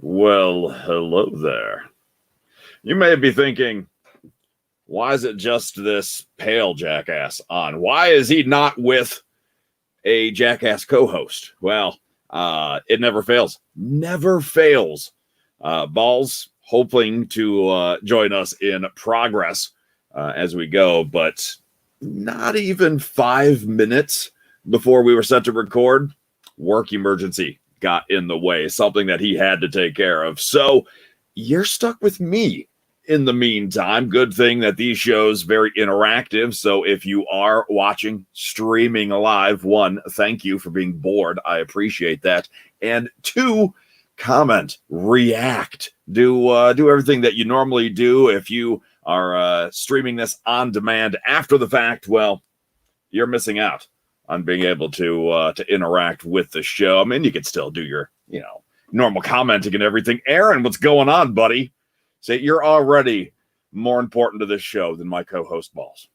Well, hello there. You may be thinking, why is it just this pale jackass on? Why is he not with a jackass co-host? Well, it never fails. Never fails. Ballz hoping to join us in progress as we go, but not even 5 minutes before we were set to record, work emergency got in the way, something that he had to take care of. So you're stuck with me in the meantime. Good thing that these shows very interactive. So if you are watching, streaming live, one, thank you for being bored. I appreciate that. And two, comment, react, do everything that you normally do. If you are streaming this on demand after the fact, well, you're missing out on being able to interact with the show. I mean, you can still do your, normal commenting and everything. Aaron, what's going on, buddy? Say, you're already more important to this show than my co-host Ballz.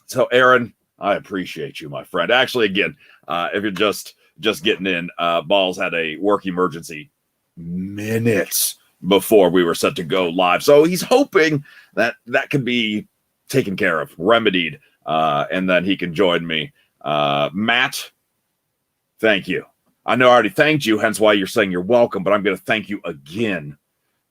So, Aaron, I appreciate you, my friend. Actually, again, if you're just getting in, Ballz had a work emergency minutes before we were set to go live. So he's hoping that can be taken care of, remedied, and then he can join me. Matt, thank you. I know I already thanked you, hence why you're saying you're welcome, but I'm going to thank you again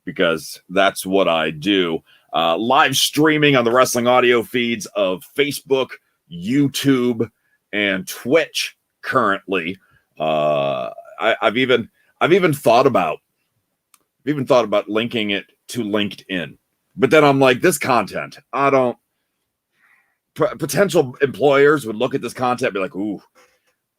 because that's what I do. Live streaming on the wrestling audio feeds of Facebook, YouTube, and Twitch currently. I've even thought about linking it to LinkedIn, but then I'm like, this content, potential employers would look at this content and be like, ooh,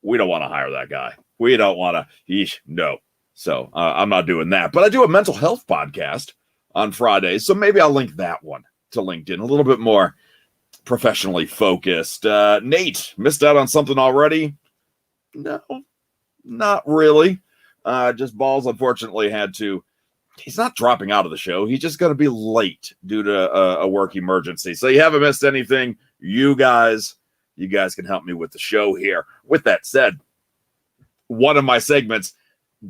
we don't want to hire that guy. We don't want to, no. So I'm not doing that. But I do a mental health podcast on Fridays, so maybe I'll link that one to LinkedIn, a little bit more professionally focused. Nate, missed out on something already? No, not really. Just Ballz, unfortunately, he's not dropping out of the show. He's just going to be late due to a work emergency. So you haven't missed anything. You guys can help me with the show here. With that said, one of my segments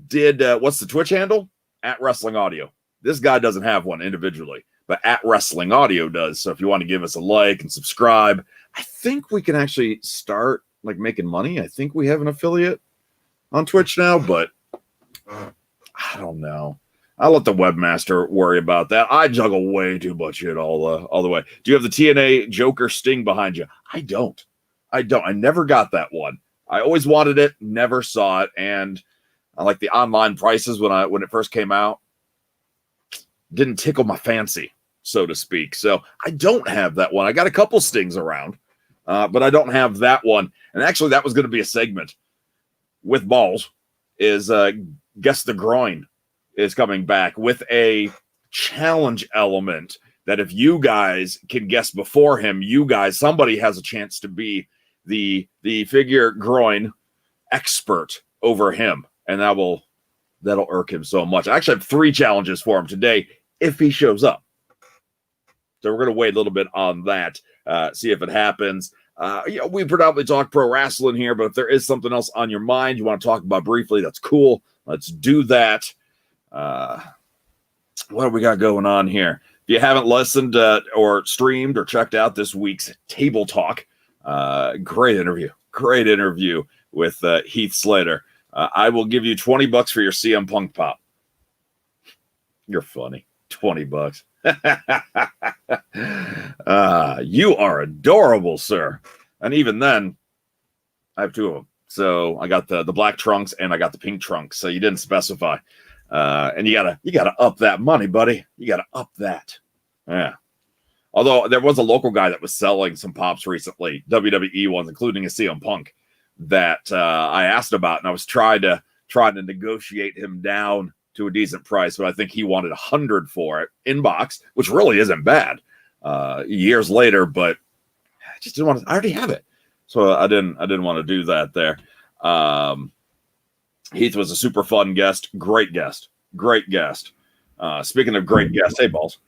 did, what's the Twitch handle? At Wrestling Audio. This guy doesn't have one individually, but at Wrestling Audio does. So if you want to give us a like and subscribe, I think we can actually start making money. I think we have an affiliate on Twitch now, but I don't know. I'll let the webmaster worry about that. I juggle way too much shit all the way. Do you have the TNA Joker Sting behind you? I don't. I never got that one. I always wanted it, never saw it, and I like the online prices when it first came out. Didn't tickle my fancy, so to speak. So I don't have that one. I got a couple Stings around, but I don't have that one. And actually, that was going to be a segment with Ballz. Is Guess the Groin is coming back with a challenge element that if you guys can guess before him, somebody has a chance to be the figure groin expert over him, and that'll irk him so much. I actually have 3 challenges for him today if he shows up. So we're going to wait a little bit on that, see if it happens. We predominantly talk pro wrestling here, but if there is something else on your mind you want to talk about briefly, that's cool. Let's do that. What do we got going on here? If you haven't listened or streamed or checked out this week's Table Talk, great interview with Heath Slater. I will give you $20 for your CM Punk pop. You're funny. $20. You are adorable, sir. And even then, I have 2 of them. So I got the black trunks and I got the pink trunks. So you didn't specify. And you gotta up that money, buddy. You gotta up that. Yeah. Although there was a local guy that was selling some pops recently, WWE ones, including a CM Punk, that I asked about, and I was trying to negotiate him down to a decent price, but I think he wanted $100 for it in box, which really isn't bad. Years later, but I just didn't want to. I already have it, so I didn't want to do that there. Heath was a super fun guest, great guest. Speaking of great guests, hey Ballz.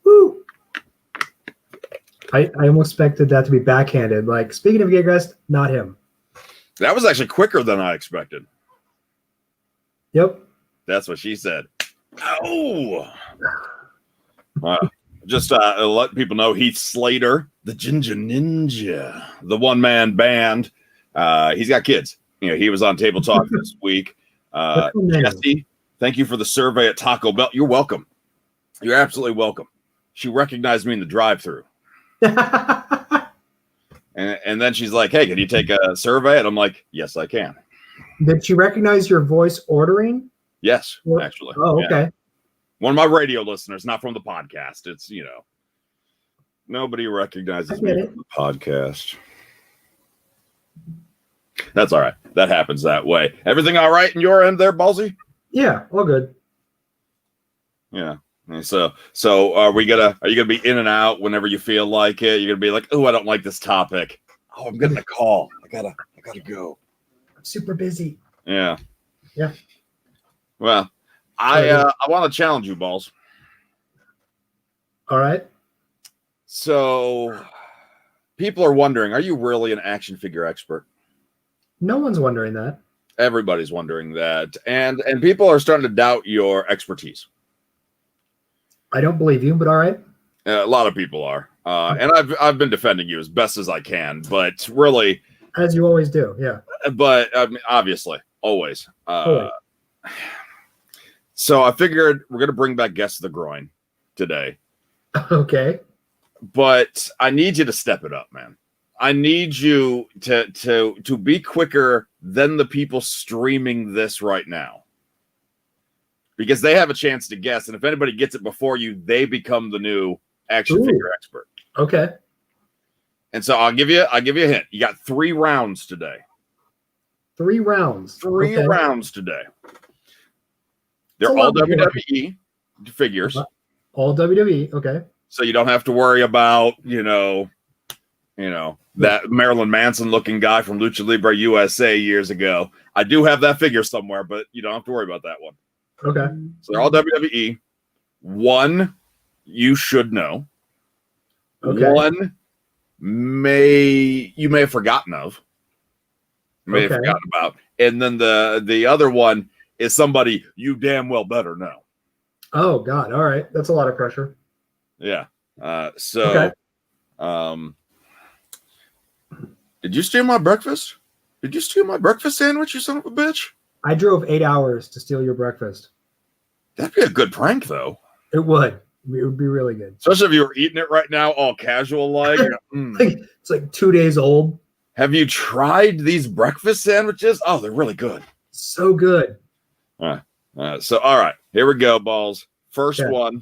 Woo! I almost expected that to be backhanded. Like, speaking of gay guest, not him. That was actually quicker than I expected. Yep. That's what she said. Oh, just let people know Heath Slater, the Ginger Ninja, the one-man band. He's got kids. He was on Table Talk this week. Jesse, thank you for the survey at Taco Bell. You're welcome. You're absolutely welcome. She recognized me in the drive-thru. And then she's like, hey, can you take a survey? And I'm like, yes, I can. Did she recognize your voice ordering? Yes, actually. Oh, okay. Yeah. One of my radio listeners, not from the podcast. It's, nobody recognizes me from the podcast. That's all right. That happens that way. Everything all right in your end there, Ballsy? Yeah, all good. Yeah. And so are you gonna be in and out whenever you feel like it? You're gonna be like, oh, I don't like this topic. Oh, I'm getting a call. I gotta go. I'm super busy. Yeah. Yeah. Well, I want to challenge you, Ballz. All right. So people are wondering, are you really an action figure expert? No one's wondering that. Everybody's wondering that. And people are starting to doubt your expertise. I don't believe you, but all right. A lot of people are. And I've been defending you as best as I can, but really, as you always do, yeah. But obviously, always. So I figured we're gonna bring back Guess the Groin today. Okay. But I need you to step it up, man. I need you to be quicker than the people streaming this right now. Because they have a chance to guess, and if anybody gets it before you, they become the new action figure expert. Okay. And so I'll give you a hint. You got 3 rounds today. 3 rounds. 3 rounds today. They're all WWE figures. All WWE. Okay. So you don't have to worry about, that Marilyn Manson looking guy from Lucha Libre USA years ago. I do have that figure somewhere, but you don't have to worry about that one. Okay. So they're all WWE. 1 you should know. Okay. 1 you may have forgotten of. May have forgotten about. And then the other one is somebody you damn well better know. Oh God. All right. That's a lot of pressure. Yeah. Did you steal my breakfast? Did you steal my breakfast sandwich, you son of a bitch? I drove 8 hours to steal your breakfast. That'd be a good prank, though. It would. It would be really good. Especially if you were eating it right now, all casual like. It's like 2 days old. Have you tried these breakfast sandwiches? Oh, they're really good. So good. So, all right. Here we go, Ballz. First one.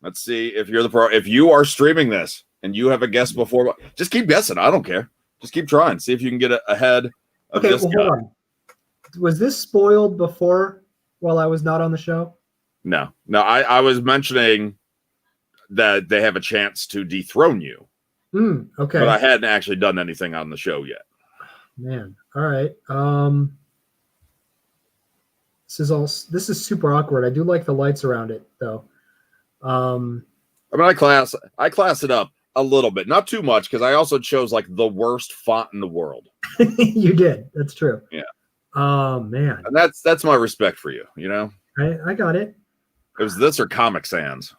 Let's see if you're the pro. If you are streaming this and you have a guess before, just keep guessing. I don't care. Just keep trying. See if you can get ahead of this guy. Hold on. Was this spoiled before while I was not on the show? No. I was mentioning that they have a chance to dethrone you. Okay. But I hadn't actually done anything on the show yet. Man. All right. This is super awkward. I do like the lights around it though. I class it up a little bit, not too much, because I also chose like the worst font in the world. You did. That's true. Yeah. Oh man. And that's my respect for you. I got it. It was this or Comic Sans.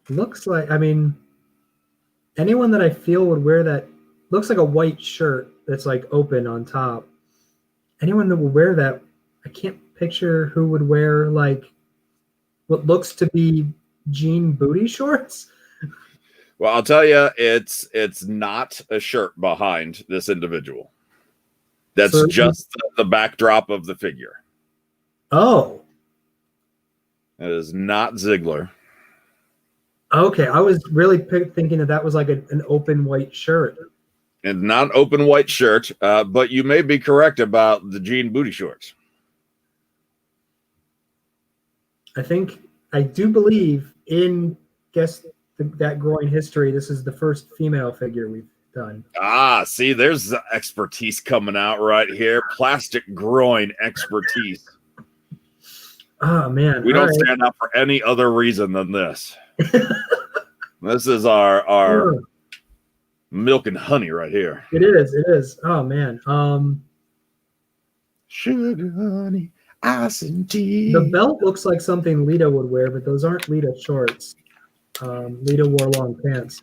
Looks like, anyone that I feel would wear that looks like a white shirt that's like open on top. Anyone that would wear that, I can't picture who would wear like what looks to be jean booty shorts. Well, I'll tell you, it's not a shirt behind this individual. That's just the backdrop of the figure. Oh. It is not Ziggler. Okay, I was really thinking that was like an open white shirt. And not an open white shirt, but you may be correct about the jean booty shorts. I do believe in that groin history, this is the first female figure we've done. See, there's the expertise coming out right here. Plastic groin expertise. Oh, man. We don't stand out for any other reason than this. This is our milk and honey right here. It is. Oh, man. Sugar, honey, ice and tea. The belt looks like something Lita would wear, but those aren't Lita shorts. Lita wore long pants.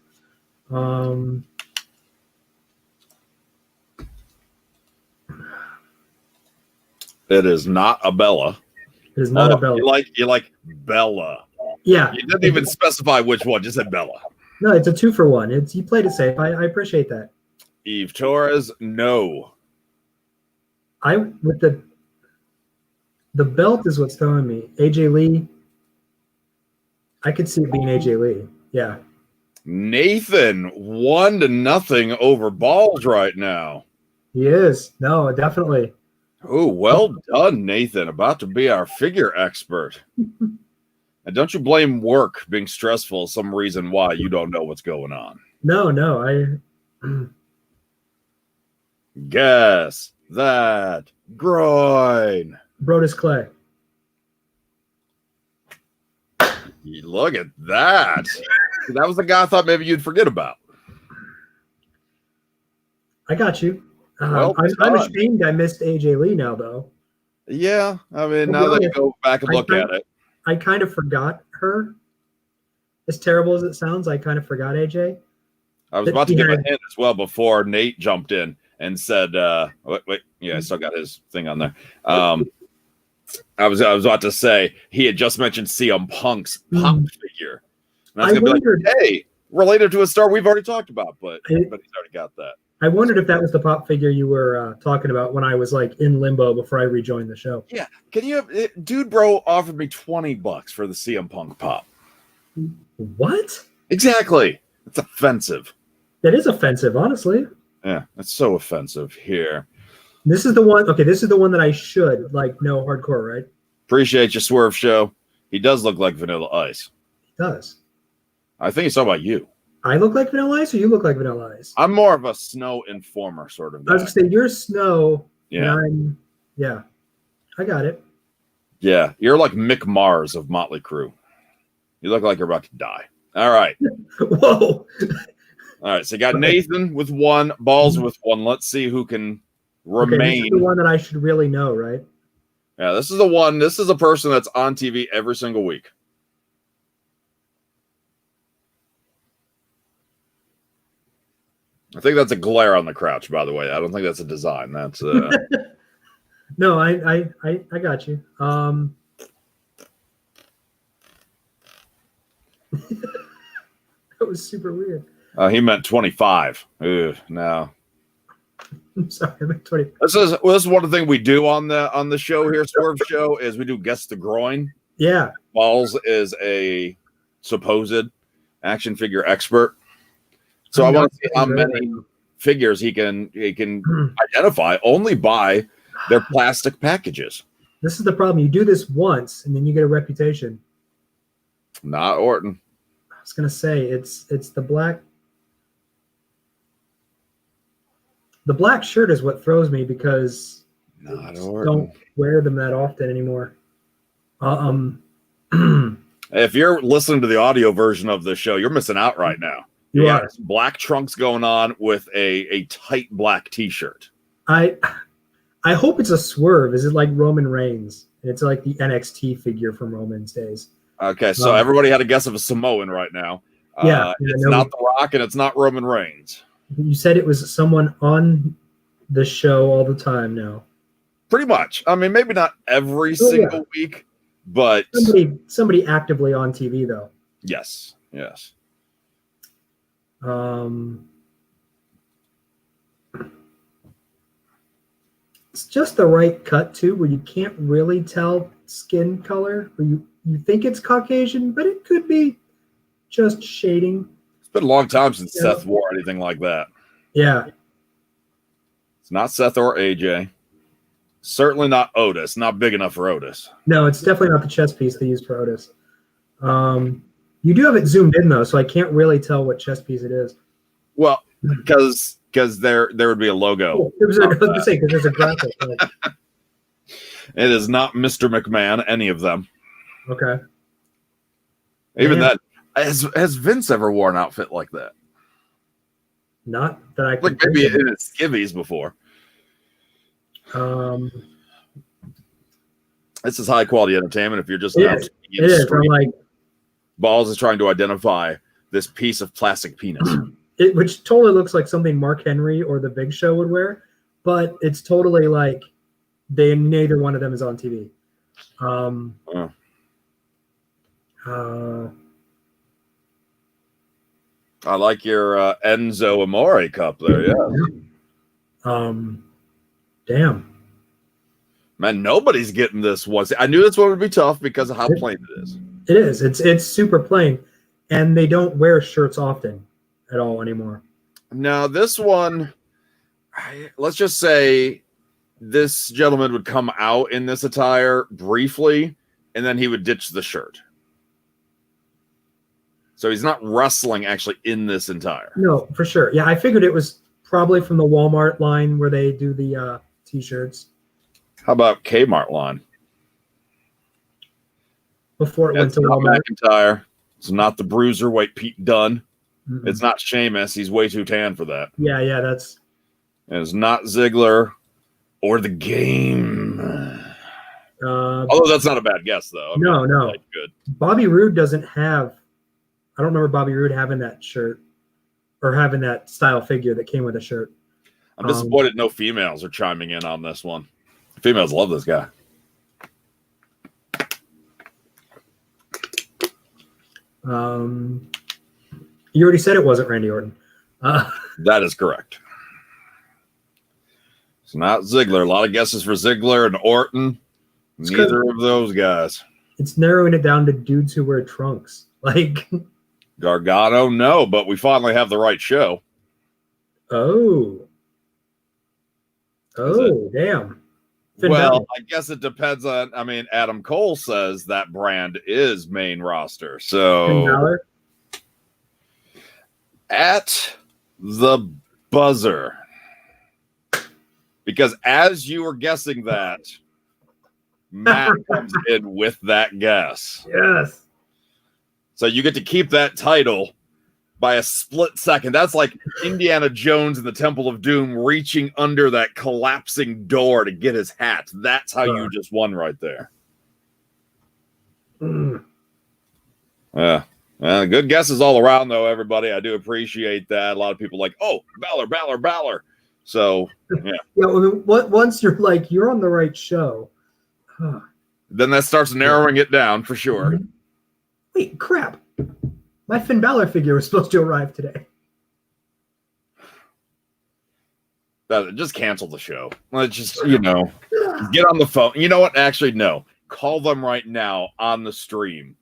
It is not a Bella. It is not a Bella. You like Bella. Yeah. You didn't even specify which one, just said Bella. No, it's a 2-for-1. You played it safe. I appreciate that. Eve Torres, no. With the belt is what's throwing me. AJ Lee. I could see it being AJ Lee. Yeah. Nathan 1-0 over Ballz right now. He is. No, definitely. Oh, well done, Nathan. About to be our figure expert. And don't you blame work being stressful as some reason why you don't know what's going on. No. Guess that groin. Brodus Clay. Look at that. That was the guy I thought maybe you'd forget about. I got you. Well I'm ashamed I missed AJ Lee now, though. Yeah, I mean, now that you go back and look at it. I kind of forgot her. As terrible as it sounds, I kind of forgot AJ. I was about to give a hint as well before Nate jumped in and said, wait, yeah, I still got his thing on there. I was about to say he had just mentioned CM Punk's pop figure. And I was going to be like, hey, related to a star we've already talked about, but he's already got that. I wondered if that was the pop figure you were talking about when I was like in limbo before I rejoined the show. Yeah. Can you Dude Bro offered me $20 for the CM Punk pop. What? Exactly. It's offensive. That is offensive, honestly. Yeah, it's so offensive here. This is the one. Okay, this is the one that I should like know hardcore, right? Appreciate your Swerve Show. He does look like Vanilla Ice. He does. I think he's talking about you. I look like Vanilla Ice, or you look like Vanilla Ice? I'm more of a Snow Informer sort of guy. I was gonna say you're Snow. Yeah. Yeah. I got it. Yeah, you're like Mick Mars of Motley Crue. You look like you're about to die. All right. Whoa. All right, so you got Nathan with 1, Ballz with 1. Let's see who can remain. Okay, this is the one that I should really know, right? Yeah, this is the one. This is a person that's on TV every single week. I think that's a glare on the crouch, by the way. I don't think that's a design. That's No, I got you. That was super weird. He meant 25. Ugh, no. I'm sorry, I meant 20. This is one of the things we do on the show here, Swerve Show, is we do Guess the Groin. Yeah. Ballz is a supposed action figure expert. So I want to see how many figures he can identify only by their plastic packages. This is the problem. You do this once, and then you get a reputation. Not Orton. I was gonna say it's the black. The black shirt is what throws me because don't wear them that often anymore. If you're listening to the audio version of the show, you're missing out right now. You are. Black trunks going on with a tight black T-shirt. I hope it's a swerve. Is it like Roman Reigns? It's like the NXT figure from Roman's days. Okay, so everybody had a guess of a Samoan right now. It's not The Rock and it's not Roman Reigns. You said it was someone on the show all the time now. Pretty much. I mean, maybe not every single week, but somebody actively on TV though. Yes. It's just the right cut too, where you can't really tell skin color. Where you think it's Caucasian, but it could be just shading. It's been a long time since Seth wore anything like that. Yeah. It's not Seth or AJ. Certainly not Otis. Not big enough for Otis. No, it's definitely not the chest piece they used for Otis. You do have it zoomed in though, so I can't really tell what chest piece it is. Well, because there would be a logo. I was going to say because there's a graphic. It is not Mr. McMahon, any of them. Okay. Even that. Has Vince ever worn an outfit like that? Not that I like maybe in his skivvies before. This is high quality entertainment. If you're just It now is. seeing It the is. I'm stream, like, Ballz is trying to identify this piece of plastic penis. which totally looks like something Mark Henry or The Big Show would wear, but it's totally like neither one of them is on TV. I like your Enzo Amore cup there. Yeah. Damn. Man, nobody's getting this one. I knew this one would be tough because of how plain it is. It is. It's super plain, and they don't wear shirts often at all anymore. Now, this one, let's just say this gentleman would come out in this attire briefly, and then he would ditch the shirt. So he's not wrestling actually in this attire. No, for sure. Yeah, I figured it was probably from the Walmart line where they do the T-shirts. How about Kmart line? Before it went to Walmart. McIntyre. It's not the Bruiserweight Pete Dunne. Mm-mm. It's not Sheamus. He's way too tan for that. Yeah, that's. And it's not Ziggler or the Game. Although that's not a bad guess, though. I mean, No. Like, good. Bobby Roode doesn't have. I don't remember Bobby Roode having that shirt or having that style figure that came with a shirt. I'm disappointed no females are chiming in on this one. Females love this guy. You already said it wasn't Randy Orton. That is correct. It's not Ziggler. A lot of guesses for Ziggler and Orton. Neither of those guys. It's narrowing it down to dudes who wear trunks. Like Gargano, no, but we finally have the right show. Oh, damn. Finn Well, Balor. I guess it depends on. I mean, Adam Cole says that brand is main roster. So Finn Balor? At the buzzer, because as you were guessing that, Matt comes in with that guess. Yes. So you get to keep that title by a split second. That's like Indiana Jones in the Temple of Doom reaching under that collapsing door to get his hat. That's how you just won right there. Yeah. Good guesses all around, though, everybody. I do appreciate that. A lot of people like, oh, Balor. So, yeah. Once you're like, you're on the right show. Then that starts narrowing it down for sure. Wait, crap. My Finn Balor figure was supposed to arrive today. Just cancel the show. Let's just, get on the phone. You know what? Actually, no. Call them right now on the stream.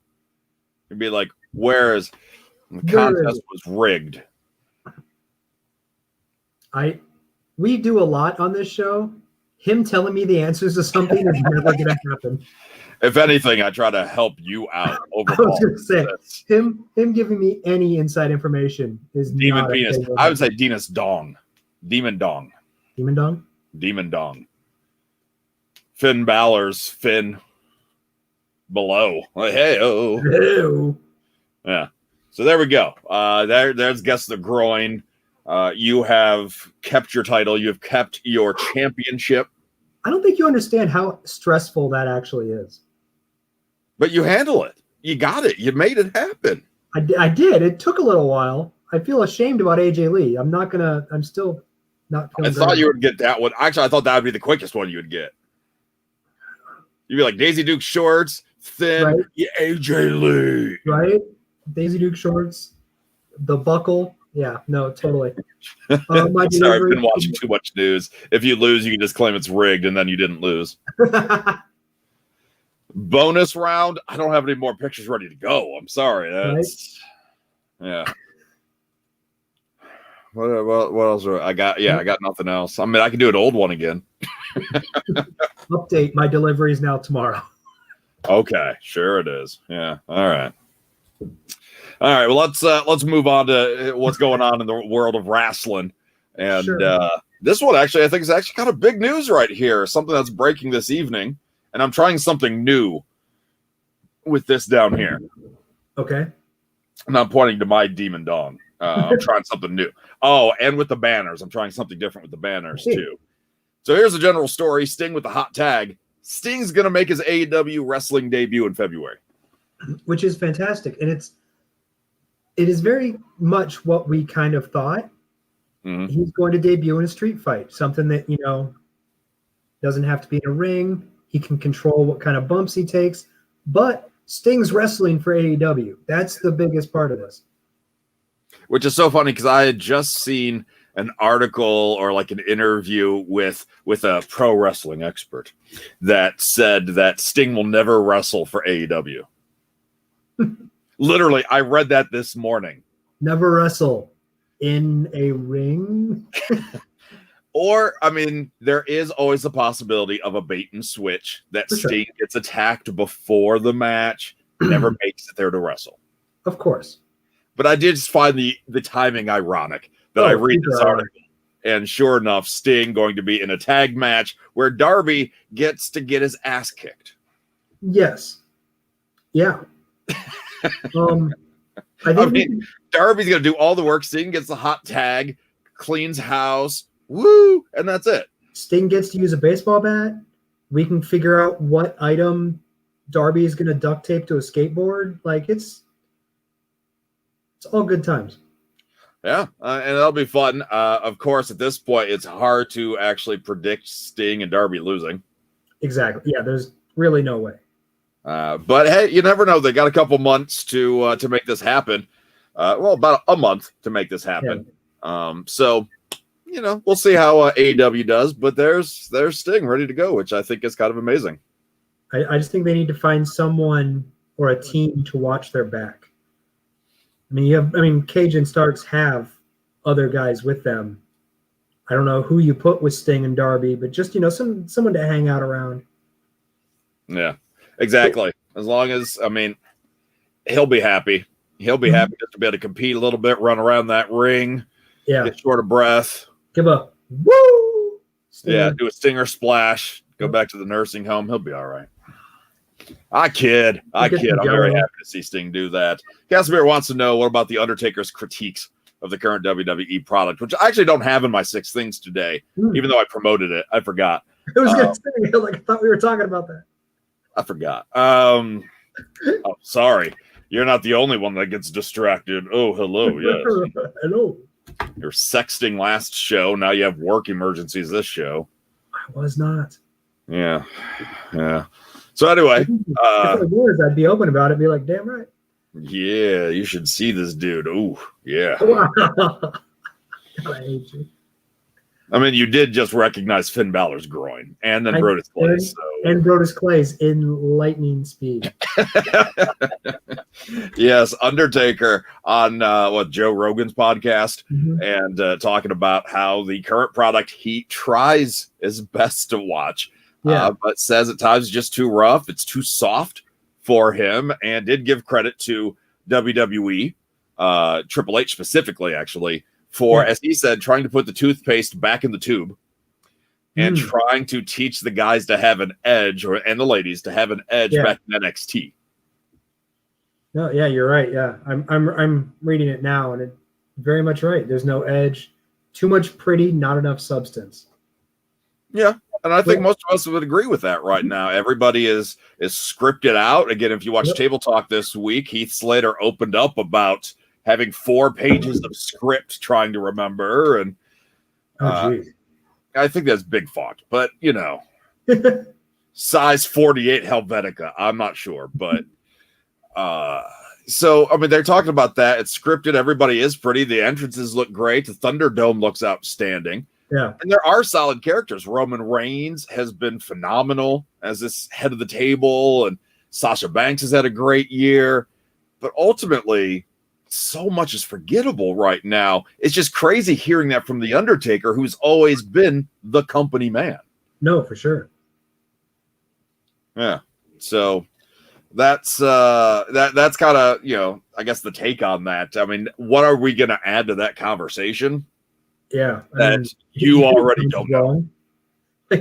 And be like, whereas the contest was rigged. We do a lot on this show. Him telling me the answers to something is never going to happen. If anything, I try to help you out overall. I was going to say, him giving me any inside information is Demon not penis. I would say Demon Dong. Demon Dong? Demon Dong. Finn Balor's Finn below. Hey-oh. Yeah. So there we go. There's guess the groin. You have kept your title. You have kept your championship. I don't think you understand how stressful that actually is. But you handle it. You got it. You made it happen. I did. It took a little while. I feel ashamed about AJ Lee. I'm still not feeling I thought you would get that one. Actually, I thought that would be the quickest one you would get. You'd be like Daisy Duke shorts, thin, right? AJ Lee. Right? Daisy Duke shorts, the buckle. Yeah, no, totally. My Sorry, I've been watching too much news. If you lose, you can just claim it's rigged, and then you didn't lose. Bonus round. I don't have any more pictures ready to go. I'm sorry. That's yeah. What else? I got? Yeah, I got nothing else. I mean, I can do an old one again. Update: my delivery is now tomorrow. Okay, sure it is. Yeah. All right. Well, let's move on to what's going on in the world of wrestling. And sure. This one actually, I think is actually kind of big news right here. Something that's breaking this evening. And I'm trying something new with this down here. Okay. I'm not pointing to my Demon Dong. I'm trying something new. Oh, and with the banners. I'm trying something different with the banners too. So here's the general story. Sting with the hot tag. Sting's going to make his AEW wrestling debut in February. Which is fantastic. And it is very much what we kind of thought. Mm-hmm. He's going to debut in a street fight, something that, doesn't have to be in a ring. He can control what kind of bumps he takes. But Sting's wrestling for AEW. That's the biggest part of this. Which is so funny because I had just seen an article or like an interview with a pro wrestling expert that said that Sting will never wrestle for AEW. Literally, I read that this morning. Never wrestle in a ring. Or, I mean, there is always the possibility of a bait and switch that For Sting gets attacked before the match, never makes it there to wrestle. Of course. But I did just find the timing ironic that I read this article. And sure enough, Sting going to be in a tag match where Darby gets to get his ass kicked. Yes. Yeah. I mean, Darby's going to do all the work. Sting gets the hot tag, cleans house, woo, and that's it. Sting gets to use a baseball bat. We can figure out what item Darby is going to duct tape to a skateboard. Like, it's all good times. Yeah, and that'll be fun. Of course, at this point, it's hard to actually predict Sting and Darby losing. Exactly. Yeah, there's really no way. But hey, you never know. They got a couple months to make this happen. About a month to make this happen. Yeah. So, we'll see how AEW does. But there's Sting ready to go, which I think is kind of amazing. I just think they need to find someone or a team to watch their back. Cage and Starks have other guys with them. I don't know who you put with Sting and Darby, but just, someone to hang out around. Yeah, exactly. As long as, he'll be happy. He'll be happy just to be able to compete a little bit, run around that ring, get short of breath. Give a woo! Stinger. Yeah, do a stinger splash, go back to the nursing home. He'll be all right. I kid. I'm very happy to see Sting do that. Casimir wants to know, what about the Undertaker's critiques of the current WWE product, which I actually don't have in my 6 things today, even though I promoted it. I forgot. I was going to say, I thought we were talking about that. I forgot. Sorry. You're not the only one that gets distracted. Oh, hello. Yes. Hello. You're sexting last show. Now you have work emergencies this show. I was not. Yeah. So anyway, if I was, I'd be open about it. Be like, damn right. Yeah, you should see this dude. Ooh, yeah. God, I hate you. You did just recognize Finn Balor's groin, and then Brodus Clay. And Brodus Clay's in lightning speed. Yes, Undertaker on Joe Rogan's podcast, and talking about how the current product he tries his best to watch. But says at times just too rough. It's too soft for him, and did give credit to WWE, Triple H specifically, actually, for, as he said, trying to put the toothpaste back in the tube and trying to teach the guys to have an edge, and the ladies to have an edge back in NXT. No, yeah, you're right. Yeah, I'm reading it now, and it's very much right. There's no edge, too much pretty, not enough substance. Yeah. And I think most of us would agree with that right now. Everybody is scripted out. Again, if you watch Table Talk this week, Heath Slater opened up about having 4 pages of script trying to remember. And I think that's big font. But, size 48 Helvetica. I'm not sure. But they're talking about that. It's scripted. Everybody is pretty. The entrances look great. The Thunderdome looks outstanding. Yeah. And there are solid characters. Roman Reigns has been phenomenal as this head of the table, and Sasha Banks has had a great year. But ultimately, so much is forgettable right now. It's just crazy hearing that from The Undertaker, who's always been the company man. No, for sure. Yeah. So that's kind of, I guess the take on that. What are we going to add to that conversation? Yeah, that you already don't know. You're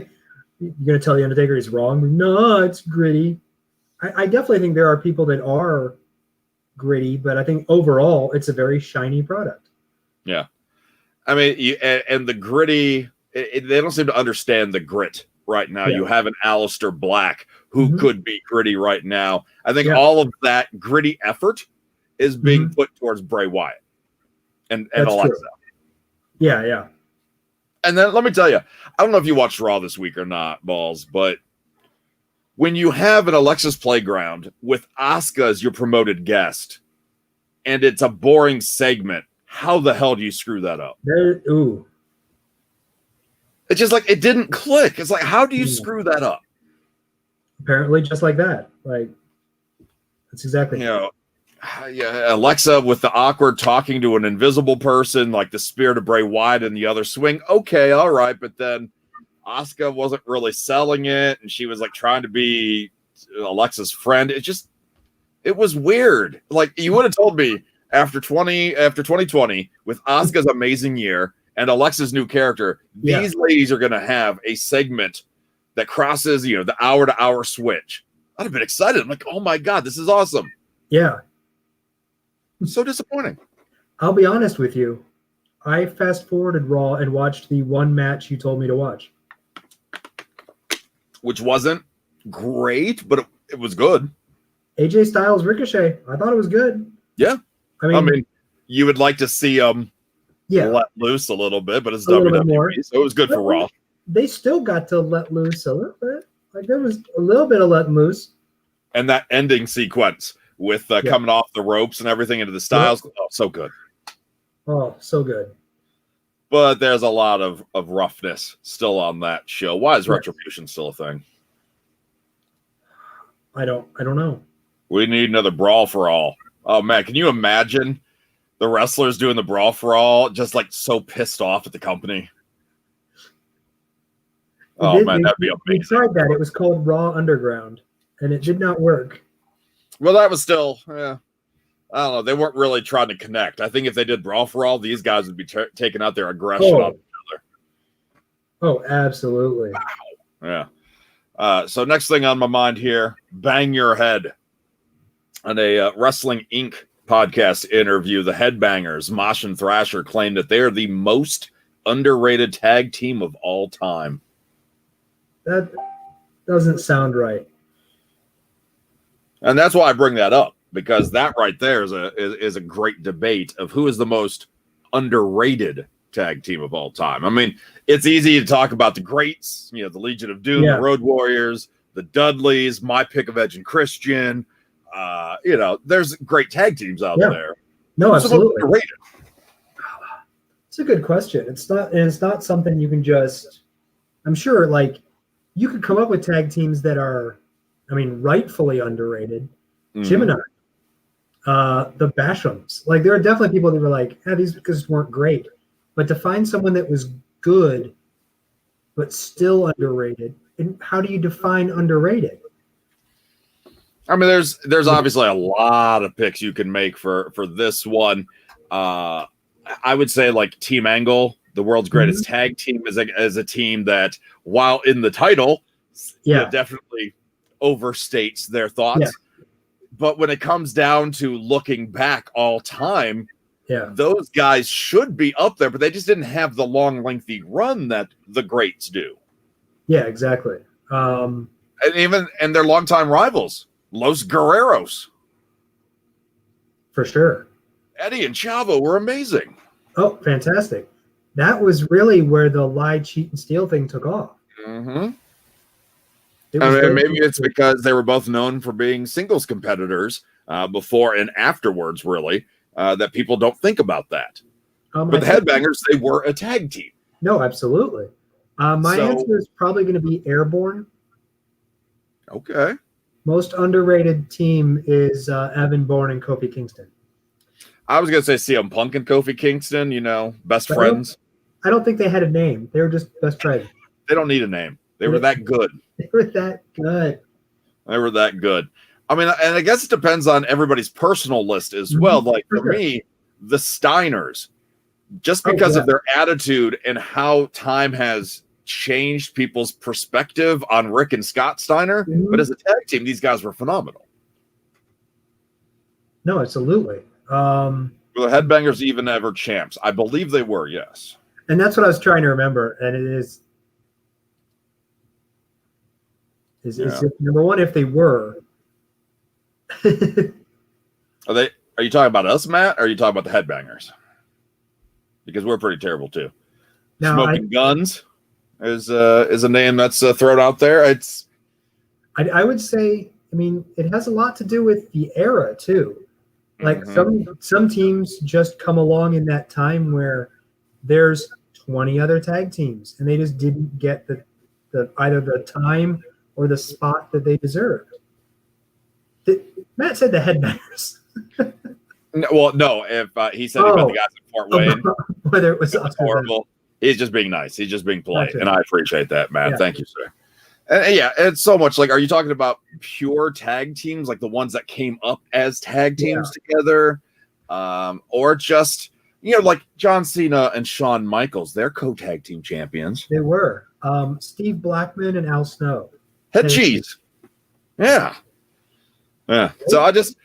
going to tell The Undertaker he's wrong? No, it's gritty. I definitely think there are people that are gritty, but I think overall it's a very shiny product. Yeah. And the gritty, they don't seem to understand the grit right now. Yeah. You have an Aleister Black who could be gritty right now. I think all of that gritty effort is being put towards Bray Wyatt and Alexa. True. Yeah. And then let me tell you, I don't know if you watched Raw this week or not, Ballz, but when you have an Alexa's Playground with Asuka as your promoted guest and it's a boring segment, how the hell do you screw that up? It's just like it didn't click. It's like, how do you screw that up? Apparently, just like that. Like, that's exactly. Alexa with the awkward talking to an invisible person, like the spirit of Bray Wyatt in the other swing. Okay, all right, but then Asuka wasn't really selling it, and she was like trying to be Alexa's friend. It was weird. Like, you would have told me after 2020 with Asuka's amazing year and Alexa's new character, these ladies are going to have a segment that crosses, the hour-to-hour switch. I'd have been excited. I'm like, oh my God, this is awesome. Yeah. So disappointing. I'll be honest with you. I fast-forwarded Raw and watched the one match you told me to watch. Which wasn't great, but it was good. AJ Styles Ricochet. I thought it was good. Yeah. I mean you would like to see let loose a little bit, but it's WWE, so it was good for Raw. They still got to let loose a little bit. Like, there was a little bit of letting loose. And that ending sequence with coming off the ropes and everything into the Styles, so good. Oh, so good. But there's a lot of roughness still on that show. Why is Retribution still a thing? I don't know. We need another Brawl for All. Oh man, can you imagine the wrestlers doing the Brawl for All just like so pissed off at the company? That'd be amazing. We tried that. It was called Raw Underground, and it did not work. Well, that was still, I don't know. They weren't really trying to connect. I think if they did Brawl for All, these guys would be taking out their aggression on each other. Oh, absolutely. Wow. Yeah. So next thing on my mind here, Bang Your Head. On a Wrestling Inc. podcast interview, the Headbangers, Mosh and Thrasher, claimed that they are the most underrated tag team of all time. That doesn't sound right. And that's why I bring that up, because that right there is a great debate of who is the most underrated tag team of all time. I mean, it's easy to talk about the greats, the Legion of Doom, the Road Warriors, the Dudleys, my pick of Edge and Christian. There's great tag teams out there. No, absolutely. It's a good question. It's not something you can just. I'm sure, like, you could come up with tag teams that are, rightfully underrated. Gemini, the Bashams. Like, there are definitely people that were like, these just weren't great. But to find someone that was good, but still underrated, and how do you define underrated? I mean, there's obviously a lot of picks you can make for this one. I would say like Team Angle, the world's greatest tag team, is a team that, while in the title, definitely overstates their thoughts. Yeah. But when it comes down to looking back all time, those guys should be up there, but they just didn't have the long, lengthy run that the greats do. Yeah, exactly. And their longtime rivals. Los Guerreros. For sure. Eddie and Chavo were amazing. Oh, fantastic. That was really where the lie, cheat, and steal thing took off. Mm-hmm. Maybe it's because they were both known for being singles competitors before and afterwards, really, that people don't think about that. But the Headbangers, they were a tag team. No, absolutely. My answer is probably going to be Airborne. Okay. Most underrated team is Evan Bourne and Kofi Kingston. I was going to say CM Punk and Kofi Kingston, best friends. I don't think they had a name. They were just best friends. They don't need a name. They were that good. They were that good. They were that good. I mean, and I guess it depends on everybody's personal list as well. Like for me, the Steiners, just because of their attitude and how time has changed people's perspective on Rick and Scott Steiner, but as a tag team, these guys were phenomenal. No, absolutely. Were the Headbangers even ever champs? I believe they were, yes. And that's what I was trying to remember, and it is Is number one, if they were. Are you talking about us, Matt, or are you talking about the Headbangers? Because we're pretty terrible too. Now, Smoking Guns is a name that's thrown out there. I would say, I mean, it has a lot to do with the era too. Like some teams just come along in that time where there's 20 other tag teams and they just didn't get the either the time or the spot that they deserved. Matt said the Headbangers. No. If he said he meant the guys in Fort Wayne, whether it was horrible. He's just being nice. He's just being polite, gotcha. And I appreciate that, Matt. Yeah. Thank you, sir. And yeah, it's so much. Like, are you talking about pure tag teams, like the ones that came up as tag teams together, or just like John Cena and Shawn Michaels? They're co-tag team champions. They were Steve Blackman and Al Snow. Head cheese. Yeah. So I just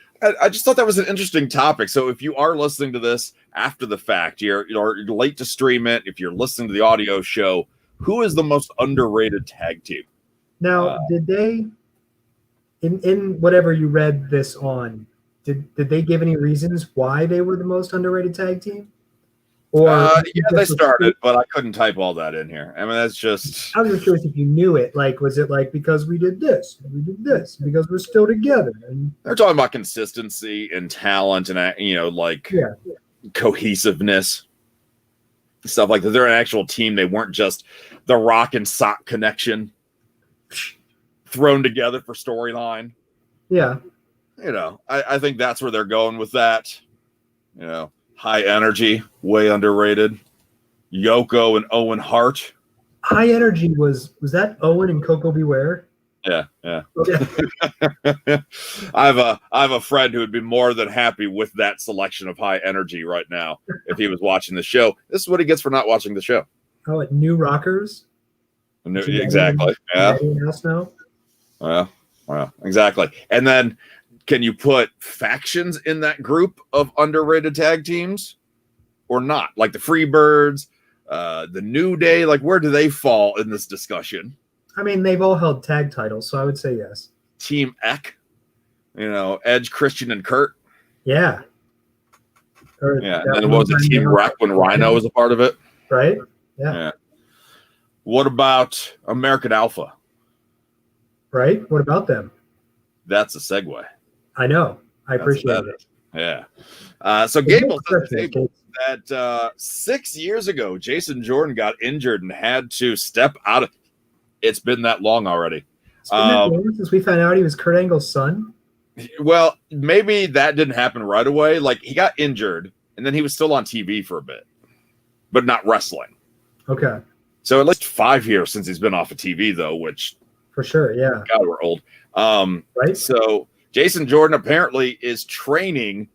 thought that was an interesting topic. So if you are listening to this after the fact, you're late to stream it. If you're listening to the audio show, who is the most underrated tag team? Now, did they, in whatever you read this on, did they give any reasons why they were the most underrated tag team? Or yeah, they started, but I couldn't type all that in here. I mean, that's just. I was just curious if you knew it. Like, was it like because we did this, because we're still together? And they're talking about consistency and talent, and cohesiveness, stuff like that. They're an actual team. They weren't just the Rock and Sock connection thrown together for storyline. Yeah, I think that's where they're going with that. High Energy, way underrated. Yoko and Owen Hart. High Energy was that Owen and Coco Beware? Yeah. I have a friend who would be more than happy with that selection of High Energy right now if he was watching the show. This is what he gets for not watching the show. Oh, at New Rockers. Exactly. Yeah. Well, exactly. And then, can you put factions in that group of underrated tag teams or not? Like the Freebirds, the New Day, like where do they fall in this discussion? I mean, they've all held tag titles, so I would say yes. Team Eck, Edge, Christian, and Kurt. Yeah. And what was it, Team Wreck when Rhino was a part of it? Right? Yeah. What about American Alpha? Right? What about them? That's a segue. I know. I appreciate it. Yeah. So Gable says that 6 years ago, Jason Jordan got injured and had to step out of. It's been that long already. It's been that long since we found out he was Kurt Angle's son. Well, maybe that didn't happen right away. Like, he got injured, and then he was still on TV for a bit, but not wrestling. Okay. So at least 5 years since he's been off of TV, though, which for sure, yeah. God, we're old. Right. So Jason Jordan apparently is training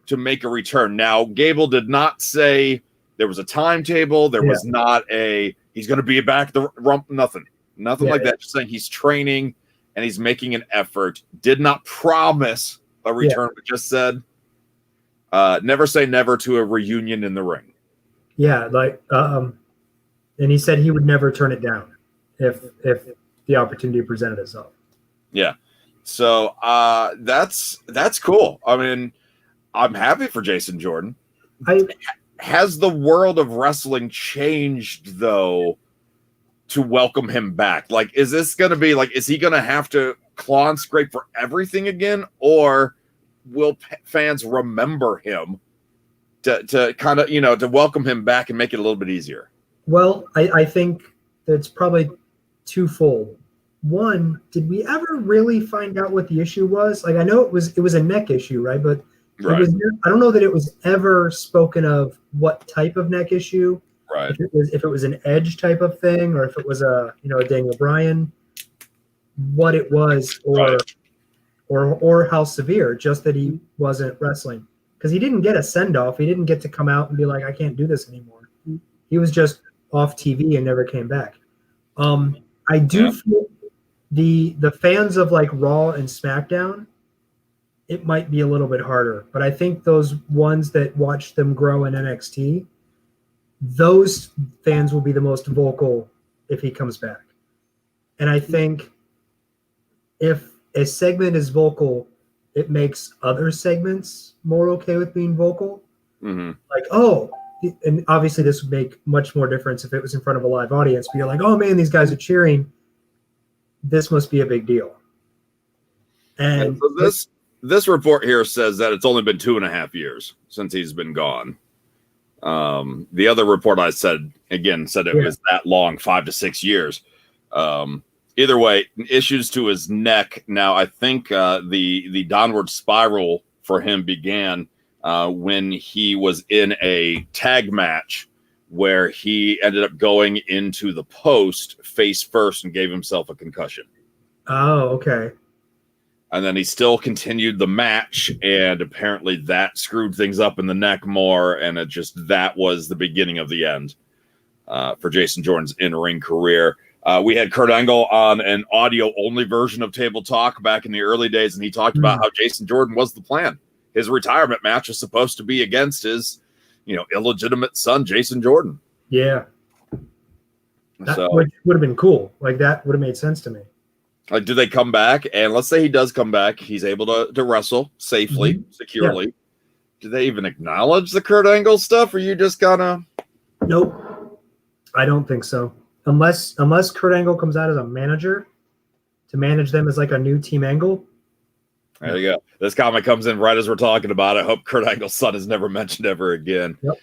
to make a return. Now, Gable did not say there was a timetable. There was not he's going to be back at the rump. Nothing like that. Just saying he's training and he's making an effort. Did not promise a return, but just said, never say never to a reunion in the ring. Yeah. And he said he would never turn it down if the opportunity presented itself. Yeah. So that's cool. I mean, I'm happy for Jason Jordan. Has the world of wrestling changed, though, to welcome him back? Like, is this going to be like, is he going to have to claw and scrape for everything again? Or will fans remember him to kind of, to welcome him back and make it a little bit easier? Well, I think that's probably twofold. One, did we ever really find out what the issue was? Like, I know it was a neck issue, right? But right. I don't know that it was ever spoken of what type of neck issue. Right. If it was an Edge type of thing, or if it was a Daniel Bryan, what it was, or how severe. Just that he wasn't wrestling, because he didn't get a send off. He didn't get to come out and be like, I can't do this anymore. He was just off TV and never came back. I do feel the fans of like Raw and SmackDown, it might be a little bit harder, but I think those ones that watch them grow in NXT, those fans will be the most vocal if he comes back. And I think if a segment is vocal, it makes other segments more okay with being vocal. Mm-hmm. Like, oh, and obviously this would make much more difference if it was in front of a live audience. But you're like, oh man, these guys are cheering. This must be a big deal. And so this report here says that it's only been 2.5 years since he's been gone. The other report I said it was that long, 5 to 6 years. Either way, issues to his neck. Now, I think the downward spiral for him began when he was in a tag match where he ended up going into the post face first and gave himself a concussion. Oh, okay. And then he still continued the match, and apparently that screwed things up in the neck more, and that was the beginning of the end for Jason Jordan's in-ring career. We had Kurt Angle on an audio-only version of Table Talk back in the early days, and he talked about how Jason Jordan was the plan. His retirement match was supposed to be against his, illegitimate son, Jason Jordan. Yeah. That would have been cool. Like, that would have made sense to me. Like, do they come back? And let's say he does come back. He's able to wrestle safely, securely. Yeah. Do they even acknowledge the Kurt Angle stuff? Or you just gonna? Nope. I don't think so. Unless Kurt Angle comes out as a manager to manage them as like a new Team Angle. There you go. This comment comes in right as we're talking about it. I hope Kurt Angle's son is never mentioned ever again. Yep.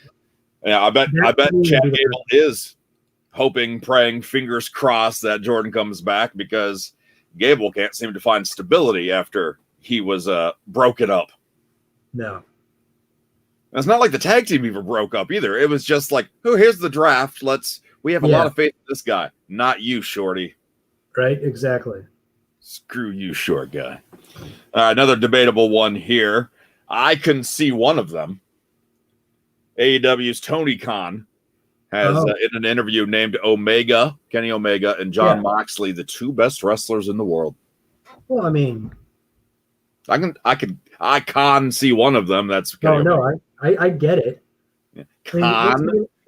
Yeah, I bet Chad Gable is hoping, praying, fingers crossed that Jordan comes back, because Gable can't seem to find stability after he was broken up. No. It's not like the tag team even broke up either. It was just like, oh, here's the draft. We have a lot of faith in this guy. Not you, shorty. Right, exactly. Screw you, short guy. Another debatable one here. I can see one of them. AEW's Tony Khan has, in an interview, named Kenny Omega, and Jon Moxley the two best wrestlers in the world. Well, I mean, I can see one of them. That's Kenny Omega. I get it. Yeah.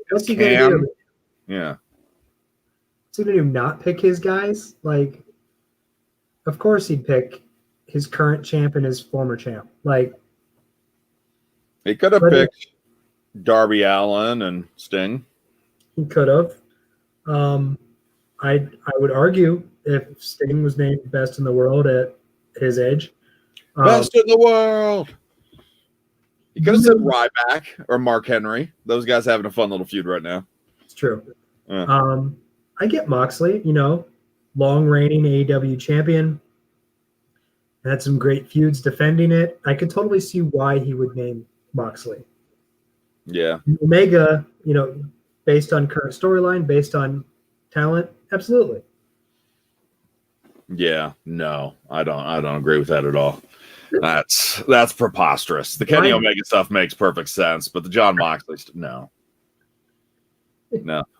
What's he gonna do? Yeah. What's he gonna do? Not pick his guys? Like, of course he'd pick his current champ and his former champ. Like, he could have picked Darby Allin and Sting. He could have. I would argue if Sting was named best in the world at his age. Best in the world. He could have said Ryback or Mark Henry. Those guys having a fun little feud right now. It's true. I get Moxley, long reigning AEW champion. Had some great feuds defending it. I could totally see why he would name Moxley. Yeah. Omega, based on current storyline, based on talent, absolutely. Yeah, no, I don't agree with that at all. That's preposterous. The Kenny Omega stuff makes perfect sense, but the Jon Moxley stuff, no.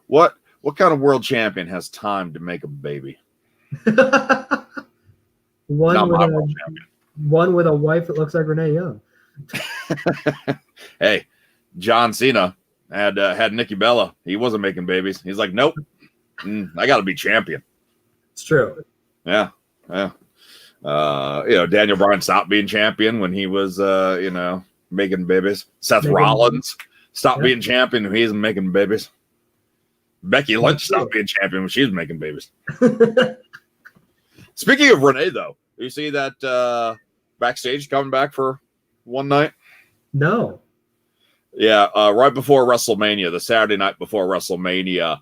What kind of world champion has time to make a baby? One with a wife that looks like Renee Young. Hey, John Cena had Nikki Bella. He wasn't making babies. He's like, nope, I got to be champion. It's true. Yeah. Daniel Bryan stopped being champion when he was, making babies. Seth Rollins stopped being champion when he was making babies. Becky Lynch stopped being champion when she was making babies. Speaking of Renee, though, you see that backstage coming back for one night? No. Yeah, right before WrestleMania, the Saturday night before WrestleMania,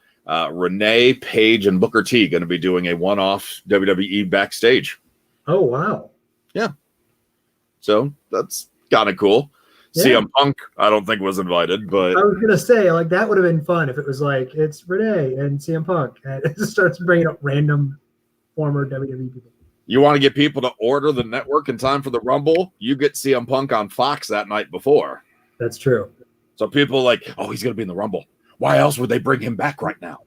Renee, Paige, and Booker T going to be doing a one-off WWE backstage. Oh, wow. Yeah. So that's kind of cool. Yeah. CM Punk, I don't think was invited, but I was going to say, like, that would have been fun if it was like, it's Renee and CM Punk, and it just starts bringing up random former WWE people. You want to get people to order the network in time for the Rumble? You get CM Punk on Fox that night before. That's true. So people are like, oh, he's going to be in the Rumble. Why else would they bring him back right now?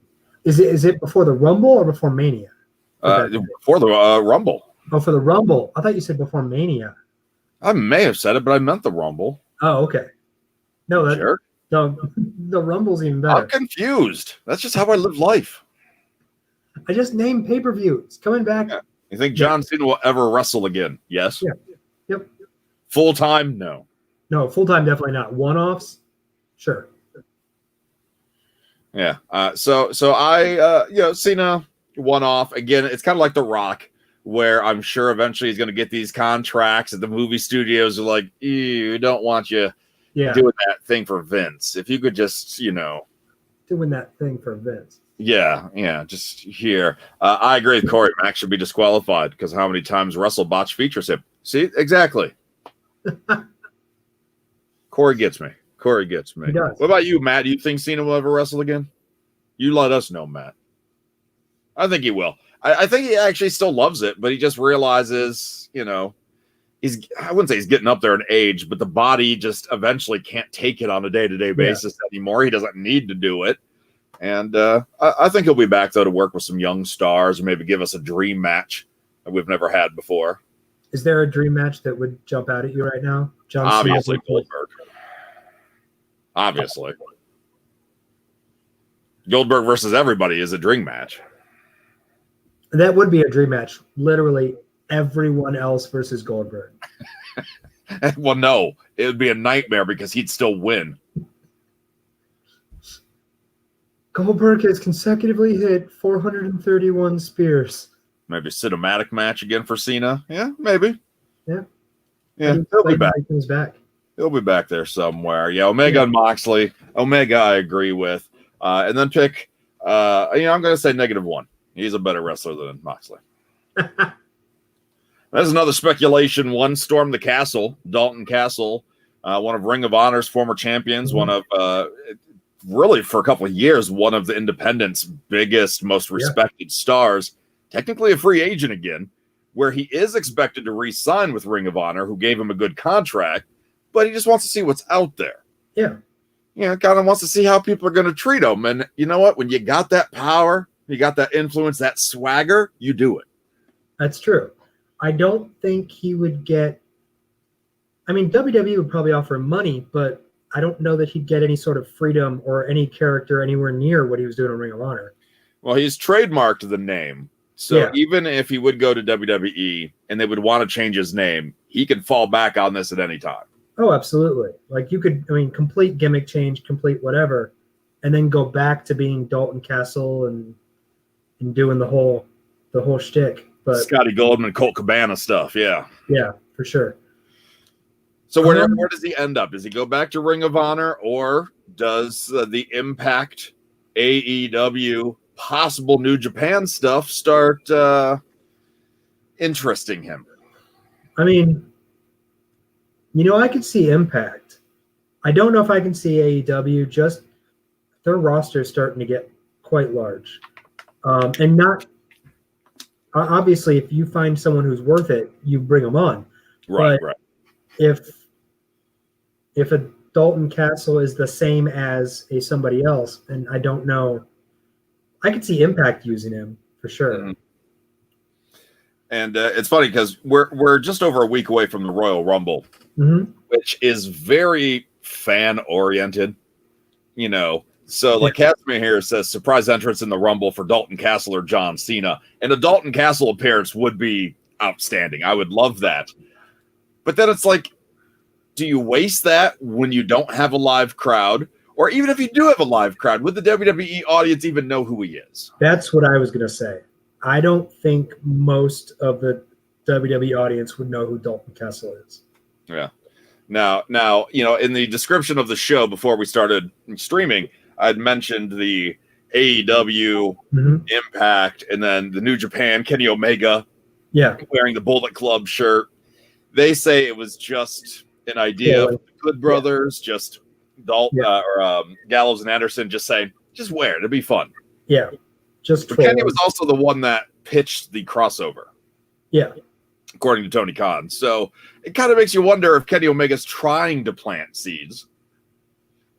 Is it before the Rumble or before Mania? Before the Rumble. Oh, for the Rumble. I thought you said before Mania. I may have said it, but I meant the Rumble. Oh, okay. No, sure. The Rumble's even better. I'm confused. That's just how I live life. I just named pay-per-view. It's coming back. You think John Cena will ever wrestle again? Yes. Yeah. Yep. Full time? No. No, full time definitely not. One offs, sure. Yeah. So I Cena one off again. It's kind of like The Rock, where I'm sure eventually he's going to get these contracts, and the movie studios are like, "You don't want you doing that thing for Vince. If you could just, doing that thing for Vince." Yeah, just here. I agree with Corey. Max should be disqualified because how many times WrestleBotch features him? See, exactly. Corey gets me. He does. What about you, Matt? Do you think Cena will ever wrestle again? You let us know, Matt. I think he will. I think he actually still loves it, but he just realizes, I wouldn't say he's getting up there in age, but the body just eventually can't take it on a day-to-day basis anymore. He doesn't need to do it. And I think he'll be back, though, to work with some young stars or maybe give us a dream match that we've never had before. Is there a dream match that would jump out at you right now? Obviously, Goldberg. Obviously. Goldberg versus everybody is a dream match. That would be a dream match. Literally everyone else versus Goldberg. Well, no. It would be a nightmare because he'd still win. Goldberg has consecutively hit 431 spears. Maybe a cinematic match again for Cena. Yeah, maybe. Yeah. He'll be back. He's back. He'll be back there somewhere. Yeah, Omega and Moxley. Omega, I agree with. And then pick, I'm going to say -1. He's a better wrestler than Moxley. There's another speculation. One stormed the castle. Dalton Castle, one of Ring of Honor's former champions, one of, really for a couple of years, one of the independent's biggest, most respected stars, technically a free agent again, where he is expected to re-sign with Ring of Honor, who gave him a good contract, but he just wants to see what's out there. Yeah. Kind of wants to see how people are going to treat him. And you know what? When you got that power, you got that influence, that swagger, you do it. That's true. I don't think he would get... WWE would probably offer him money, but I don't know that he'd get any sort of freedom or any character anywhere near what he was doing in Ring of Honor. Well, he's trademarked the name. So even if he would go to WWE and they would want to change his name, he could fall back on this at any time. Oh, absolutely. Like you could, complete gimmick change, complete whatever, and then go back to being Dalton Castle and doing the whole shtick. But Scotty Goldman, Colt Cabana stuff. Yeah. Yeah, for sure. So where does he end up? Does he go back to Ring of Honor, or does the Impact, AEW, possible New Japan stuff start interesting him? I could see Impact. I don't know if I can see AEW. Just their roster is starting to get quite large. And not obviously, if you find someone who's worth it, you bring them on. Right. If a Dalton Castle is the same as a somebody else, and I don't know, I could see Impact using him for sure. Mm-hmm. And it's funny because we're just over a week away from the Royal Rumble, which is very fan oriented, So like Casimir here says, surprise entrance in the Rumble for Dalton Castle or John Cena, and a Dalton Castle appearance would be outstanding. I would love that. But then it's like, do you waste that when you don't have a live crowd? Or even if you do have a live crowd, would the WWE audience even know who he is? That's what I was going to say. I don't think most of the WWE audience would know who Dalton Castle is. Yeah. Now, in the description of the show before we started streaming, I'd mentioned the AEW, Impact, and then the New Japan, Kenny Omega, wearing the Bullet Club shirt. They say it was just an idea of the Good Brothers, just Dalton Gallows and Anderson just saying, just wear it. It'd be fun. Yeah. But Kenny was also the one that pitched the crossover. Yeah. According to Tony Khan. So it kind of makes you wonder if Kenny Omega's trying to plant seeds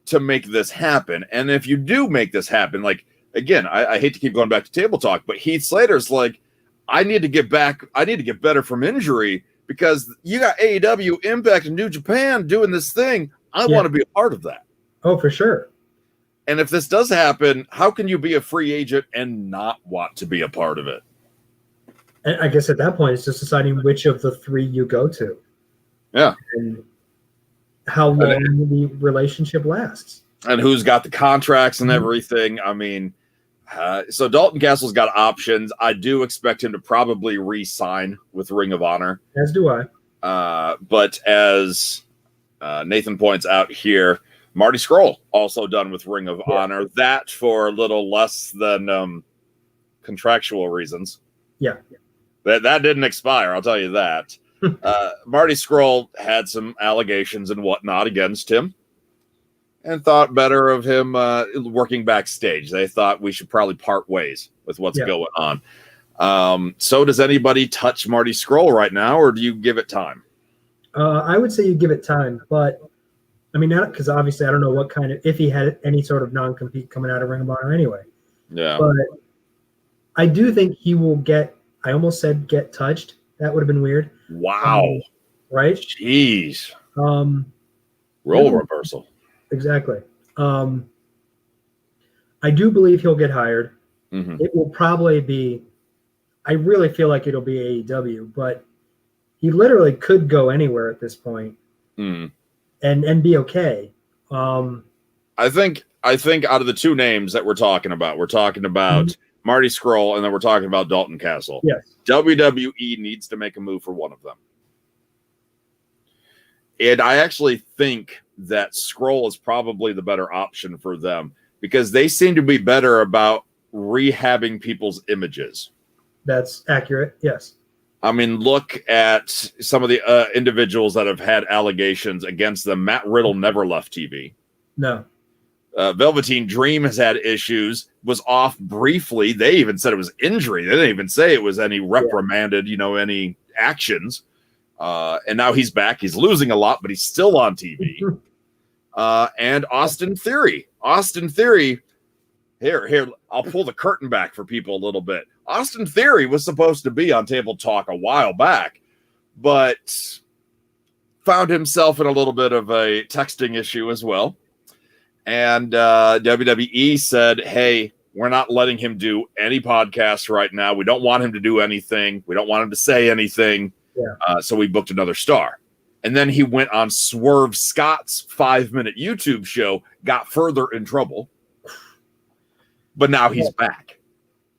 to make this happen. And if you do make this happen, like, again, I hate to keep going back to table talk, but Heath Slater's like, I need to get better from injury because you got AEW, Impact, and New Japan doing this thing. I want to be a part of that. Oh, for sure. And if this does happen, how can you be a free agent and not want to be a part of it? And I guess at that point, it's just deciding which of the three you go to. Yeah. And how long the relationship lasts. And who's got the contracts and everything. I mean, so Dalton Castle's got options. I do expect him to probably re-sign with Ring of Honor. As do I. But as Nathan points out here, Marty Scurll also done with Ring of Honor. That for a little less than contractual reasons. Yeah. That didn't expire, I'll tell you that. Marty Scurll had some allegations and whatnot against him and thought better of him working backstage. They thought we should probably part ways with what's going on. So does anybody touch Marty Scurll right now, or do you give it time? I would say you give it time, but I mean, not because obviously I don't know what kind of, if he had any sort of non-compete coming out of Ring of Honor anyway. Yeah. But I do think he will get, I almost said get touched. That would have been weird. Wow. Right? Jeez. Role reversal. Exactly. I do believe he'll get hired. It will probably be, I really feel like it'll be AEW, but he literally could go anywhere at this point and be okay. I think out of the two names that we're talking about Marty Scurll and then we're talking about Dalton Castle. Yes. WWE needs to make a move for one of them. And I actually think that Scurll is probably the better option for them because they seem to be better about rehabbing people's images. That's accurate. Yes. I mean, look at some of the individuals that have had allegations against them. Matt Riddle never left TV. No. Velveteen Dream has had issues, was off briefly. They even said it was injury. They didn't even say it was any reprimanded, any actions. And now he's back. He's losing a lot, but he's still on TV. And Austin Theory. Here, I'll pull the curtain back for people a little bit. Austin Theory was supposed to be on Table Talk a while back, but found himself in a little bit of a texting issue as well. And WWE said, hey, we're not letting him do any podcasts right now. We don't want him to do anything. We don't want him to say anything. Yeah. So we booked another star. And then he went on Swerve Scott's 5-minute YouTube show, got further in trouble. But now he's back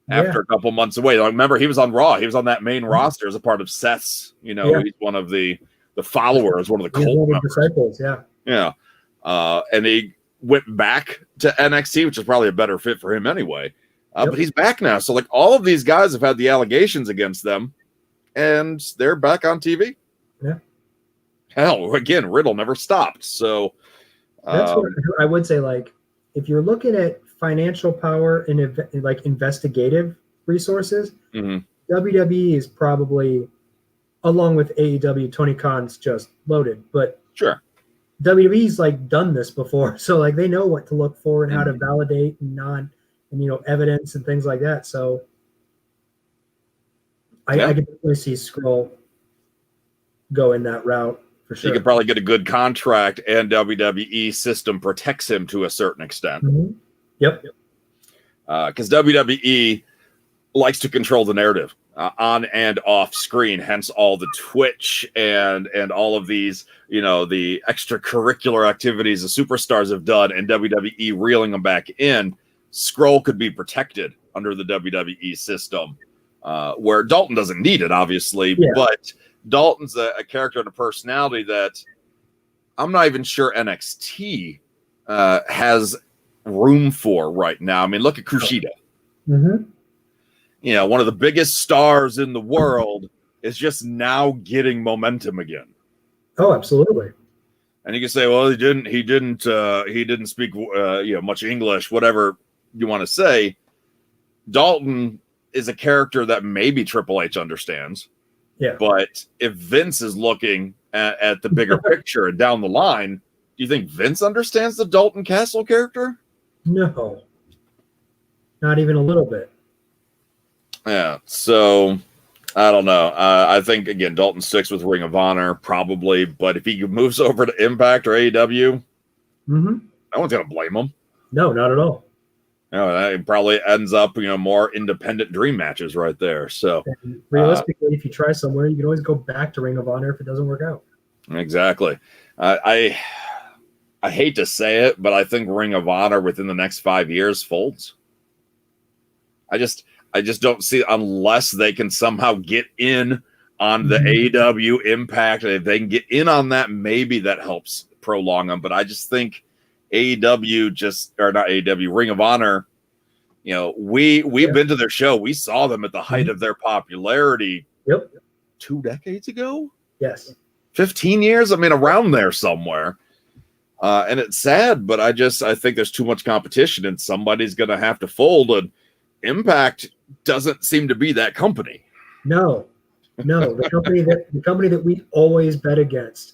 after a couple months away. Like, remember, he was on Raw. He was on that main roster as a part of Seth's. He's one of the followers, one of the cult members. Disciples, Yeah. And he went back to NXT, which is probably a better fit for him anyway. But he's back now. So, like, all of these guys have had the allegations against them, and they're back on TV. Yeah. Hell, again, Riddle never stopped. So that's what I would say. Like, if you're looking at financial power and like investigative resources, WWE is probably, along with AEW, Tony Khan's just loaded. But sure, WWE's like done this before, so like they know what to look for and how to validate and evidence and things like that. So I can definitely see Scurll go in that route for sure. He could probably get a good contract, and WWE system protects him to a certain extent. Yep. Because WWE likes to control the narrative on and off screen, hence all the Twitch and all of these, the extracurricular activities the superstars have done, and WWE reeling them back in. Scurll could be protected under the WWE system, where Dalton doesn't need it, obviously, but Dalton's a character and a personality that I'm not even sure NXT has room for right now. I mean, look at Kushida. One of the biggest stars in the world is just now getting momentum again. Oh, absolutely. And you can say, well, he didn't speak much English, whatever you want to say. Dalton is a character that maybe Triple H understands. Yeah. But if Vince is looking at the bigger picture and down the line, do you think Vince understands the Dalton Castle character? No. Not even a little bit. Yeah. So I don't know. I think, again, Dalton sticks with Ring of Honor probably, but if he moves over to Impact or AEW, no one's going to blame him. No, not at all. That probably ends up, more independent dream matches right there. So and realistically, if you try somewhere, you can always go back to Ring of Honor if it doesn't work out. Exactly. I hate to say it, but I think Ring of Honor within the next 5 years folds. I just don't see, unless they can somehow get in on the AEW Impact. If they can get in on that, maybe that helps prolong them. But I just think Ring of Honor, we've been to their show. We saw them at the height of their popularity 2 decades ago. Yes. 15 years. I mean, around there somewhere. And it's sad, but I think there's too much competition and somebody's going to have to fold. And Impact doesn't seem to be that company. No, the company that we always bet against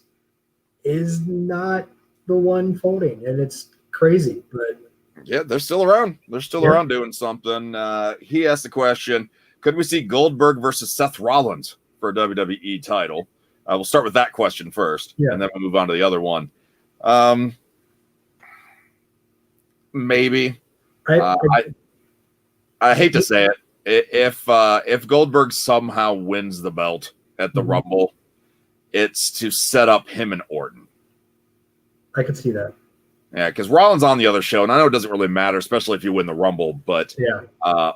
is not the one folding, and it's crazy. But yeah, they're still around. They're still around doing something. He asked the question: could we see Goldberg versus Seth Rollins for a WWE title? We'll start with that question first, and then we'll move on to the other one. Maybe. I hate to say it. If Goldberg somehow wins the belt at the Rumble, it's to set up him and Orton. I could see that. Yeah, because Rollins on the other show, and I know it doesn't really matter, especially if you win the Rumble, but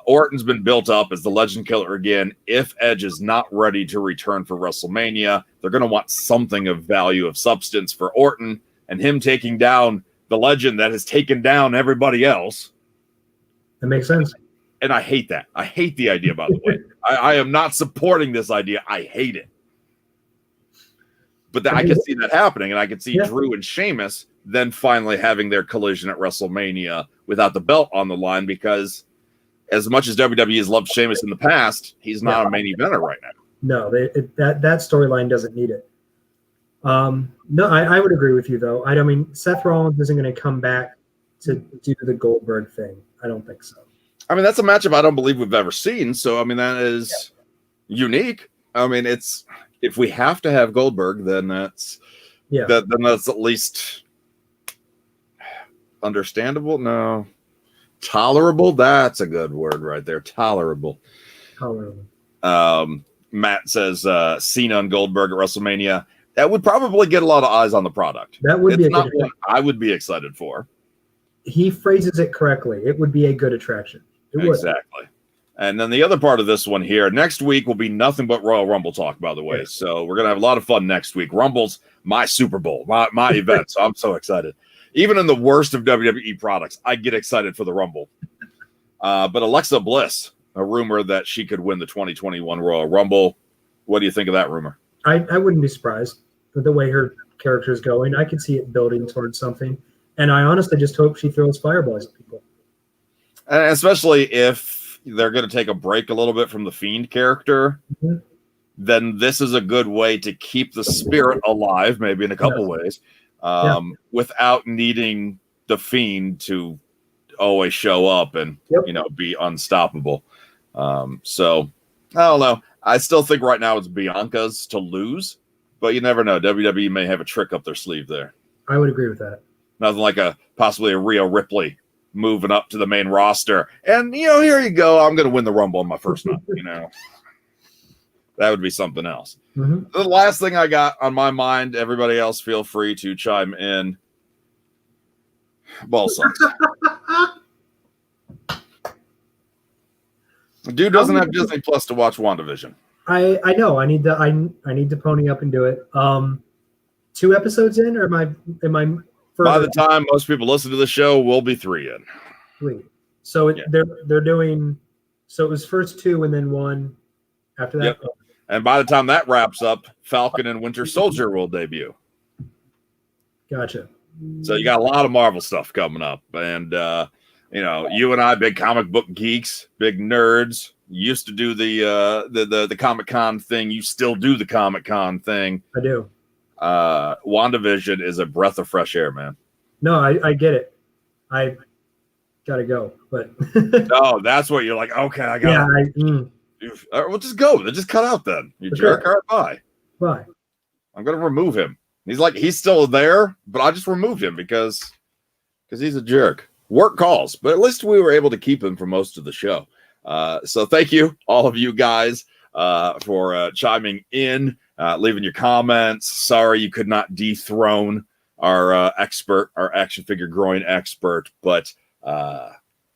Orton's been built up as the Legend Killer again. If Edge is not ready to return for WrestleMania, they're going to want something of value, of substance for Orton, and him taking down the Legend that has taken down everybody else. That makes sense. And I hate that. I hate the idea, by the way. I am not supporting this idea. I hate it. But I can see that happening, and I can see Drew and Sheamus then finally having their collision at WrestleMania without the belt on the line, because as much as WWE has loved Sheamus in the past, he's not a main eventer right now. No, that storyline doesn't need it. No, I would agree with you, though. I mean, Seth Rollins isn't going to come back to do the Goldberg thing. I don't think so. I mean, that's a matchup I don't believe we've ever seen. So, I mean, that is unique. I mean, if we have to have Goldberg, then that's at least understandable. No, tolerable. That's a good word right there. Tolerable. Matt says Cena and Goldberg at WrestleMania. That would probably get a lot of eyes on the product. That would be not one I would be excited for. He phrases it correctly. It would be a good attraction. Exactly. And then the other part of this one here, next week will be nothing but Royal Rumble talk, by the way. So we're going to have a lot of fun next week. Rumble's my Super Bowl, my event. So I'm so excited. Even in the worst of WWE products, I get excited for the Rumble. But Alexa Bliss, a rumor that she could win the 2021 Royal Rumble. What do you think of that rumor? I wouldn't be surprised with the way her character is going. I could see it building towards something. And I honestly just hope she throws fireballs at people. And especially if they're going to take a break a little bit from the Fiend character, then this is a good way to keep the spirit alive, maybe in a couple ways, without needing the Fiend to always show up and be unstoppable. So I don't know. I still think right now it's Bianca's to lose, but you never know. WWE may have a trick up their sleeve there. I would agree with that. Nothing like possibly a Rhea Ripley moving up to the main roster. And, here you go. I'm going to win the Rumble on my first night, That would be something else. The last thing I got on my mind, everybody else feel free to chime in. Ballz. The dude doesn't have Disney Plus to watch WandaVision. I know. I need to pony up and do it. 2 episodes in, or am I by the time most people listen to the show, we'll be 3 in. 3. So they're doing. So it was first 2 and then 1 after that. Yep. And by the time that wraps up, Falcon and Winter Soldier will debut. Gotcha. So you got a lot of Marvel stuff coming up, and you and I, big comic book geeks, big nerds, used to do the Comic-Con thing. You still do the Comic-Con thing. I do. WandaVision is a breath of fresh air, man. No, I get it. I gotta go, but no, that's what you're like. Okay, I got it. Well, just go. Just cut out then. You jerk. All right, bye. I'm gonna remove him. He's still there, but I just removed him because he's a jerk. work calls, but at least we were able to keep him for most of the show. So thank you, all of you guys, for chiming in, leaving your comments. Sorry you could not dethrone our expert, our action figure groin expert, but I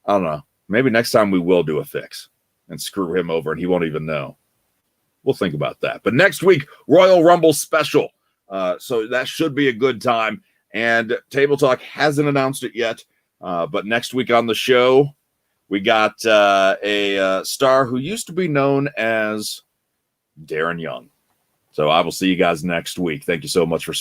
don't know. Maybe next time we will do a fix and screw him over and he won't even know. We'll think about that. But next week, Royal Rumble special. So that should be a good time. And Table Talk hasn't announced it yet. But next week on the show, we got a star who used to be known as Darren Young. So I will see you guys next week. Thank you so much for